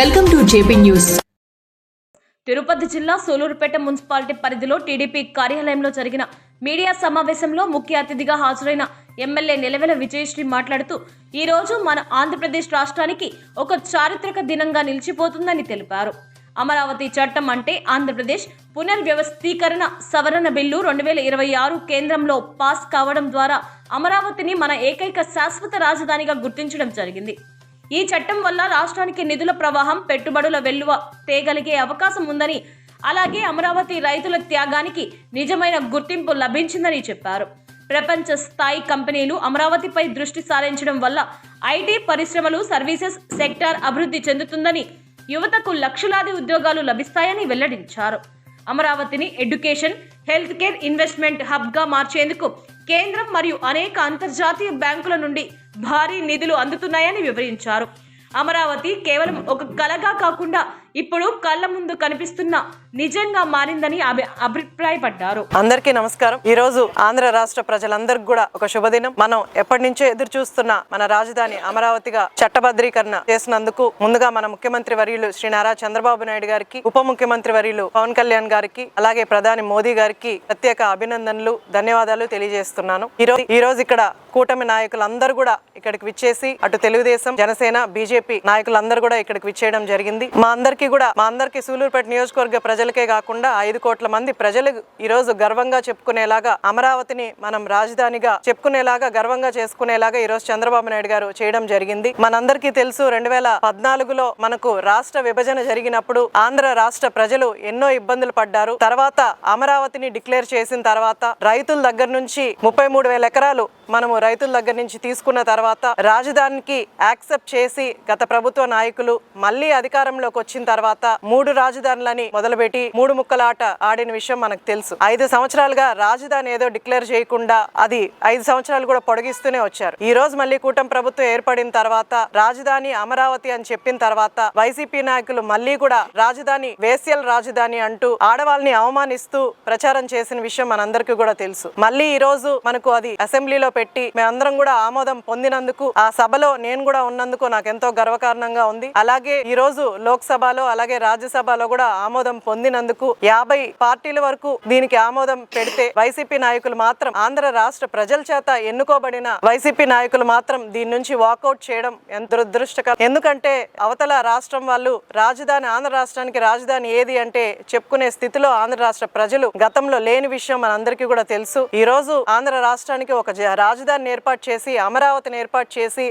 Welcome to JP news. Tirupati జిల్లా Sullurpeta municipality పరిధిలో TDP కార్యాలయంలో జరిగిన మీడియా సమావేశంలో ముఖ్య అతిథిగా హాజరైన ఎమ్మెల్యే నిలవెల విజయశ్రీ మాట్లాడుతూ ఈ రోజు మన ఆంధ్రప్రదేశ్ రాష్ట్రానికి ఒక చారిత్రక దినంగా నిలిచిపోతుందని తెలిపారు. అమరావతి చట్టం అంటే ఆంధ్రప్రదేశ్ పునర్వ్యవస్థీకరణ సవరణ బిల్లు 2026 కేంద్రంలో పాస్ కావడం ద్వారా అమరావతిని మన ఏకైక శాశ్వత రాజధానిగా గుర్తించడం జరిగింది. ఈ చట్టం వల్ల రాష్ట్రానికి నిధుల ప్రవాహం, పెట్టుబడుల వెల్లువ తేగలిగే అవకాశం ఉందని, అలాగే అమరావతి రైతుల త్యాగానికి నిజమైన గుర్తింపు లభించిందని చెప్పారు. ప్రపంచ స్థాయి కంపెనీలు అమరావతిపై దృష్టి సారించడం వల్ల ఐటీ పరిశ్రమలు, సర్వీసెస్ సెక్టార్ అభివృద్ధి చెందుతుందని, యువతకు లక్షలాది ఉద్యోగాలు లభిస్తాయని వెల్లడించారు. అమరావతిని ఎడ్యుకేషన్, హెల్త్ కేర్, ఇన్వెస్ట్మెంట్ హబ్గా మార్చేందుకు కేంద్రం మరియు అనేక అంతర్జాతీయ బ్యాంకుల నుండి భారీ నిధులు అందుతున్నాయని వివరించారు. అమరావతి కేవలం ఒక కలగా కాకుండా ఇప్పుడు కళ్ళ ముందు కనిపిస్తున్న నిజంగా మారిందని అభిప్రాయపడ్డారు. అందరికీ నమస్కారం. ఈ రోజు ఆంధ్ర రాష్ట్ర ప్రజలందరికీ కూడా ఒక శుభదినం. మనం ఎప్పటి నుంచో ఎదురు చూస్తున్న మన రాజధాని అమరావతిగా చట్టబద్ధీకరణ చేసినందుకు ముందుగా మన ముఖ్యమంత్రి వర్యులు శ్రీ నారా చంద్రబాబు నాయుడు గారికి, ఉప ముఖ్యమంత్రి వర్యులు పవన్ కళ్యాణ్ గారికి, అలాగే ప్రధాని మోదీ గారికి ప్రత్యేక అభినందనలు, ధన్యవాదాలు తెలియజేస్తున్నాను. ఈ రోజు ఇక్కడ కూటమి నాయకులందరూ కూడా ఇక్కడికి విచ్చేసి, అటు తెలుగుదేశం, జనసేన, బీజేపీ నాయకులందరూ కూడా ఇక్కడికి విచ్చేయడం జరిగింది. మా అందరికీ సూలూరుపేట నియోజకవర్గ ప్రజలకే కాకుండా 5 కోట్ల మంది ప్రజలు ఈ రోజు గర్వంగా చెప్పుకునేలాగా, అమరావతిని మనం రాజధానిగా చెప్పుకునేలాగా, గర్వంగా చేసుకునేలాగా ఈ రోజు చంద్రబాబు నాయుడు గారు చేయడం జరిగింది. మనందరికీ తెలుసు, 2014లో మనకు రాష్ట్ర విభజన జరిగినప్పుడు ఆంధ్ర రాష్ట్ర ప్రజలు ఎన్నో ఇబ్బందులు పడ్డారు. తర్వాత అమరావతిని డిక్లేర్ చేసిన తర్వాత రైతుల దగ్గర నుంచి 33,000 ఎకరాలు మనము రైతుల దగ్గర నుంచి తీసుకున్న తర్వాత రాజధానికి యాక్సెప్ట్ చేసి గత ప్రభుత్వ నాయకులు మళ్ళీ అధికారంలోకి వచ్చిన తర్వాత 3 రాజధానులని మొదలుపెట్టి 3 ముక్కల ఆట ఆడిన విషయం మనకు తెలుసు. 5 సంవత్సరాలుగా రాజధాని ఏదో డిక్లేర్ చేయకుండా అది 5 సంవత్సరాలు కూడా పొడిగిస్తూనే వచ్చారు. ఈ రోజు మళ్ళీ కూటమి ప్రభుత్వం ఏర్పడిన తర్వాత రాజధాని అమరావతి అని చెప్పిన తర్వాత వైసీపీ నాయకులు మళ్ళీ కూడా రాజధాని వేశ్యల రాజధాని అంటూ ఆడవాళ్ళని అవమానిస్తూ ప్రచారం చేసిన విషయం మనందరికీ కూడా తెలుసు. మళ్ళీ ఈ రోజు మనకు అది అసెంబ్లీలో పెట్టి మేమందరం కూడా ఆమోదం పొందినందుకు, ఆ సభలో నేను కూడా ఉన్నందుకు నాకు ఎంతో గర్వకారణంగా ఉంది. అలాగే ఈ రోజు లోక్సభలో అలాగే రాజ్యసభలో కూడా ఆమోదం పొందినందుకు 50 పార్టీల వరకు దీనికి ఆమోదం పెడితే వైసీపీ నాయకులు మాత్రం, ఆంధ్ర రాష్ట్ర ప్రజల చేత ఎన్నుకోబడిన వైసీపీ నాయకులు మాత్రం దీని నుంచి వాకౌట్ చేయడం ఎంత దురదృష్టకరం. ఎందుకంటే అవతల రాష్ట్రం వాళ్ళు రాజధాని, ఆంధ్ర రాష్ట్రానికి రాజధాని ఏది అంటే చెప్పుకునే స్థితిలో ఆంధ్ర రాష్ట్ర ప్రజలు గతంలో లేని విషయం మనందరికీ కూడా తెలుసు. ఈ రోజు ఆంధ్ర రాష్ట్రానికి ఒక రాజధానిని ఏర్పాటు చేసి, అమరావతిని ఏర్పాటు చేసి,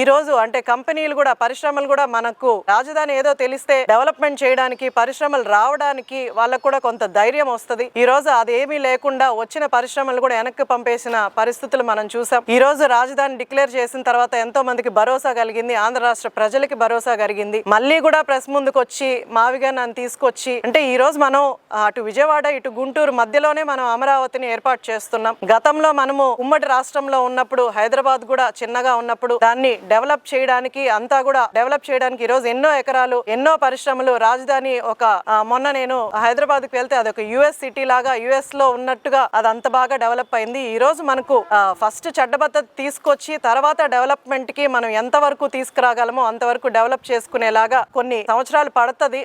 ఈ రోజు అంటే కంపెనీలు కూడా, పరిశ్రమలు కూడా మనకు రాజధాని ఏదో తెలిస్తే డెవలప్మెంట్ చేయడానికి, పరిశ్రమలు రావడానికి వాళ్ళకు కూడా కొంత ధైర్యం వస్తుంది. ఈ రోజు అదేమీ లేకుండా వచ్చిన పరిశ్రమలు కూడా వెనక్కి పంపేసిన పరిస్థితులు మనం చూసాం. ఈ రోజు రాజధాని డిక్లేర్ చేసిన తర్వాత ఎంతో మందికి భరోసా కలిగింది, ఆంధ్ర రాష్ట్ర ప్రజలకి భరోసా కలిగింది. మళ్ళీ కూడా ప్రెస్ ముందుకు వచ్చి మావిగా నన్ను తీసుకొచ్చి, అంటే ఈ రోజు మనం అటు విజయవాడ ఇటు గుంటూరు మధ్యలోనే మనం అమరావతిని ఏర్పాటు చేస్తున్నాం. గతంలో మనము ఉమ్మడి రాష్ట్రంలో ఉన్నప్పుడు, హైదరాబాద్ కూడా చిన్నగా ఉన్నప్పుడు దాన్ని డెవలప్ చేయడానికి ఈ రోజు ఎన్నో ఎకరాలు, ఎన్నో పరిశ్రమలు, రాజధాని మొన్న నేను హైదరాబాద్ కి వెళ్తే అదొక యుఎస్ సిటీ లాగా, యుఎస్ లో ఉన్నట్టుగా అది అంత బాగా డెవలప్ అయింది. ఈ రోజు మనకు ఫస్ట్ చట్టబద్ధత తీసుకొచ్చి తర్వాత డెవలప్మెంట్ కి మనం ఎంతవరకు తీసుకురాగలమో అంతవరకు డెవలప్ చేసుకునేలాగా కొన్ని సంవత్సరాలు పడుతుంది.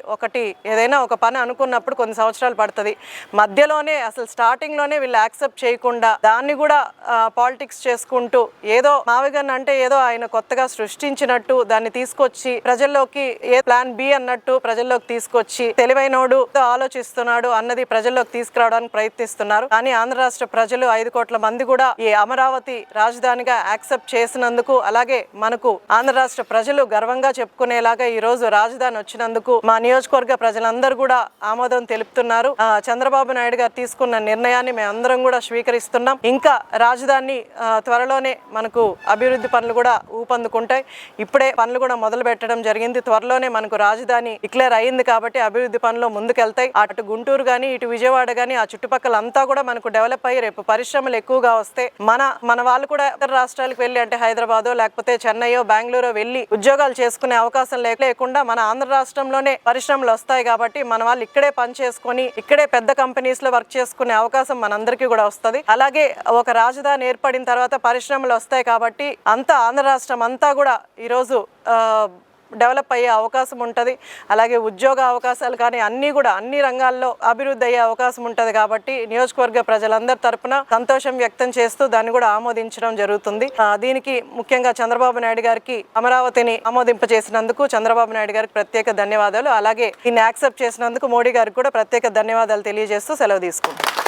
ఏదైనా ఒక పని అనుకున్నప్పుడు కొన్ని సంవత్సరాలు పడుతుంది. మధ్యలోనే అసలు స్టార్టింగ్ లోనే వీళ్ళు యాక్సెప్ట్ చేయకుండా దాన్ని కూడా పాలిటిక్స్ చేసుకుంటూ ఏదో మావిగన్ అంటే ఏదో ఆయన కొత్తగా సృష్టించినట్టు దాన్ని తీసుకొచ్చి ప్రజల్లోకి ప్లాన్ బి అన్నట్టు ప్రజల్లోకి తీసుకొచ్చి తెలివైనోడు ఆలోచిస్తున్నాడు అన్నది ప్రజల్లోకి తీసుకురావడానికి ప్రయత్నిస్తున్నారు. కానీ ఆంధ్ర రాష్ట్ర ప్రజలు 5 కోట్ల మంది కూడా ఈ అమరావతి రాజధానిగా యాక్సెప్ట్ చేసినందుకు, అలాగే మనకు ఆంధ్ర రాష్ట్ర ప్రజలు గర్వంగా చెప్పుకునేలాగా ఈ రోజు రాజధాని వచ్చినందుకు మా నియోజకవర్గ ప్రజలందరూ కూడా ఆమోదం తెలుపుతున్నారు. చంద్రబాబు నాయుడు గారు తీసుకున్న నిర్ణయాన్ని మేమందరం కూడా స్వీకరిస్తున్నాం. ఇంకా రాజధాని త్వరలోనే మనకు అభివృద్ధి పనులు కూడా ఊపందుకుంటాయి. ఇప్పుడే పనులు కూడా మొదలు పెట్టడం జరిగింది. త్వరలోనే మనకు రాజధాని డిక్లేర్ అయింది కాబట్టి అభివృద్ధి పనులు ముందుకెళ్తాయి. అటు గుంటూరు కానీ, ఇటు విజయవాడ కానీ, ఆ చుట్టుపక్కల అంతా కూడా మనకు డెవలప్ అయ్యి రేపు పరిశ్రమలు ఎక్కువగా వస్తే మన వాళ్ళు కూడా ఇతర రాష్ట్రాలకు వెళ్ళి, అంటే హైదరాబాదో లేకపోతే చెన్నైయో బెంగళూరో వెళ్ళి ఉద్యోగాలు చేసుకునే అవకాశం లేకుండా మన ఆంధ్ర రాష్ట్రంలోనే పరిశ్రమలు వస్తాయి. కాబట్టి మన వాళ్ళు ఇక్కడే పని చేసుకొని ఇక్కడే పెద్ద కంపెనీస్ లో వర్క్ చేసుకునే అవకాశం మనందరికీ కూడా వస్తుంది. అలాగే ఒక రాజధాని ఏర్పడిన తర్వాత పరిశ్రమలు వస్తాయి కాబట్టి ఆంధ్ర రాష్ట్రం అంతా కూడా ఈరోజు డెవలప్ అయ్యే అవకాశం ఉంటుంది. అలాగే ఉద్యోగ అవకాశాలు కానీ అన్నీ కూడా అన్ని రంగాల్లో అభివృద్ధి అయ్యే అవకాశం ఉంటుంది. కాబట్టి నియోజకవర్గ ప్రజలందరి తరపున సంతోషం వ్యక్తం చేస్తూ దాన్ని కూడా ఆమోదించడం జరుగుతుంది. దీనికి ముఖ్యంగా చంద్రబాబు నాయుడు గారికి అమరావతిని ఆమోదింపజేసినందుకు చంద్రబాబు నాయుడు గారికి ప్రత్యేక ధన్యవాదాలు. అలాగే దీన్ని యాక్సెప్ట్ చేసినందుకు మోడీ గారికి కూడా ప్రత్యేక ధన్యవాదాలు తెలియజేస్తూ సెలవు తీసుకుంటాం.